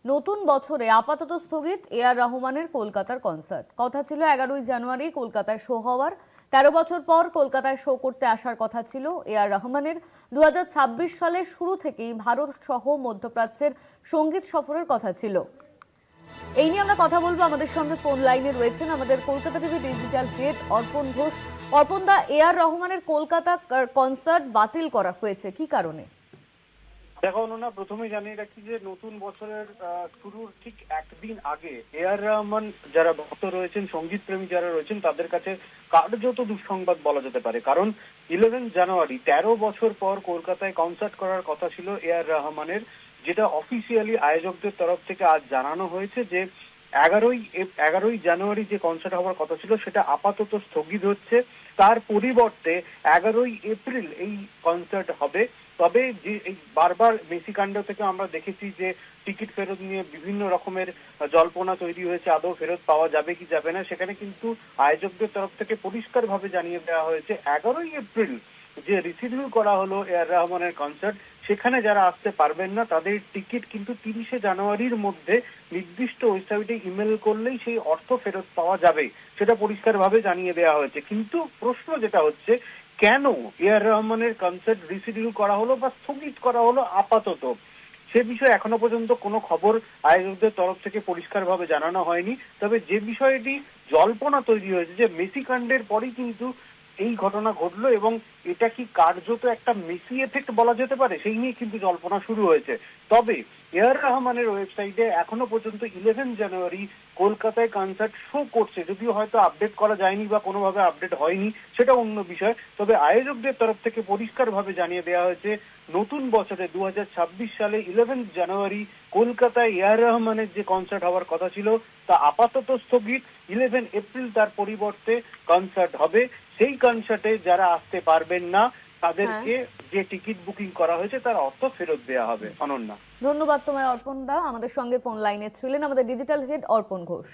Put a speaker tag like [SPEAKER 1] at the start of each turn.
[SPEAKER 1] নতুন বছরে আপাতত স্থগিত এআর রহমানের কলকাতার কনসার্ট। কথা ছিল 11ই জানুয়ারি কলকাতায় শো হওয়ার। 13 বছর পর কলকাতায় শো করতে আসার কথা ছিল এআর রহমানের। 2026 সালের শুরু থেকেই ভারত সহ মধ্যপ্রাচ্যের সঙ্গীত সফরের কথা ছিল। এই নিয়ে আমরা কথা বলবো। আমাদের সঙ্গে ফোন লাইনে রয়েছেন আমাদের কলকাতা টিভি ডিজিটাল হেড অর্পণ ঘোষ। অর্পণ দা, এআর রহমানের কলকাতা কনসার্ট বাতিল করা হয়েছে কি কারণে?
[SPEAKER 2] দেখো অনুনা, প্রথমে জানিয়ে রাখি যে নতুন বছরের শুরুর ঠিক একদিন আগে এআর রহমান যারা ভক্ত রয়েছেন, সঙ্গীত প্রেমী যারা রয়েছেন, তাদের কাছে কার্যত দুঃসংবাদ বলা যেতে পারে। কারণ 11 জানুয়ারি 13 বছর পর কলকাতায় কনসার্ট করার কথা ছিল এআর রহমানের, যেটা অফিসিয়ালি আয়োজকদের তরফ থেকে আজ জানানো হয়েছে যে 11ই জানুয়ারি যে কনসার্ট হওয়ার কথা ছিল সেটা আপাতত স্থগিত হচ্ছে। তার পরিবর্তে 11ই এপ্রিল এই কনসার্ট হবে। তবে যে এই বারবার মেসি কাণ্ড থেকে আমরা দেখেছি যে টিকিট ফেরত নিয়ে বিভিন্ন রকমের জল্পনা তৈরি হয়েছে, আদৌ ফেরত পাওয়া যাবে কি যাবে না। সেখানে কিন্তু আয়োজকদের তরফ থেকে পরিষ্কারভাবে জানিয়ে দেওয়া হয়েছে 11ই এপ্রিল যে রিশিডিউল করা হলো এআর রহমানের কনসার্ট, সেখানে যারা আসতে পারবেন না তাদের টিকিট কিন্তু 30শে জানুয়ারির মধ্যে নির্দিষ্ট ওয়েবসাইটে ইমেল করলেই সেই অর্থ ফেরত পাওয়া যাবে, সেটা পরিষ্কারভাবে জানিয়ে দেওয়া হয়েছে। কিন্তু প্রশ্ন যেটা হচ্ছে, কেন এআর রহমানের কনসার্ট রিশিডিউল করা হলো বা স্থগিত করা হলো আপাতত, সে বিষয়ে এখনো পর্যন্ত কোনো খবর আয়োজকদের তরফ থেকে পরিষ্কারভাবে জানানো হয়নি। তবে যে বিষয়টি জল্পনা তৈরি হয়েছে যে মেসি কাণ্ডের পরই কিন্তু এই ঘটনা ঘটলো এবং এটা কি কার্যত একটা মেসি এফেক্ট বলা যেতে পারে, সেই নিয়ে কিন্তু জল্পনা শুরু হয়েছে। তবে এআর রহমানের ওয়েবসাইটে এখনো পর্যন্ত 11 জানুয়ারি কলকাতায় কনসার্ট শো করছে, যদিও হয়তো আপডেট করা যায়নি বা কোনোভাবে আপডেট হয়নি, সেটা অন্য বিষয়। তবে আয়োজকদের তরফ থেকে পরিষ্কারভাবে জানিয়ে দেওয়া হয়েছে নতুন বছরে 2026 সালে 11 জানুয়ারি কলকাতায় এআর রহমানের যে কনসার্ট হওয়ার কথা ছিল তা আপাতত স্থগিত। 11 এপ্রিল তার পরিবর্তে কনসার্ট হবে। সেই কনসার্টে যারা আসতে পারবেন না তাদেরকে যে টিকিট বুকিং করা হয়েছে তার অর্থ ফেরত দেওয়া হবে। অনন্যা,
[SPEAKER 1] ধন্যবাদ তোমায় অর্পণ দা। আমাদের সঙ্গে ফোন লাইনে ছিলেন আমাদের ডিজিটাল হেড অর্পণ ঘোষ।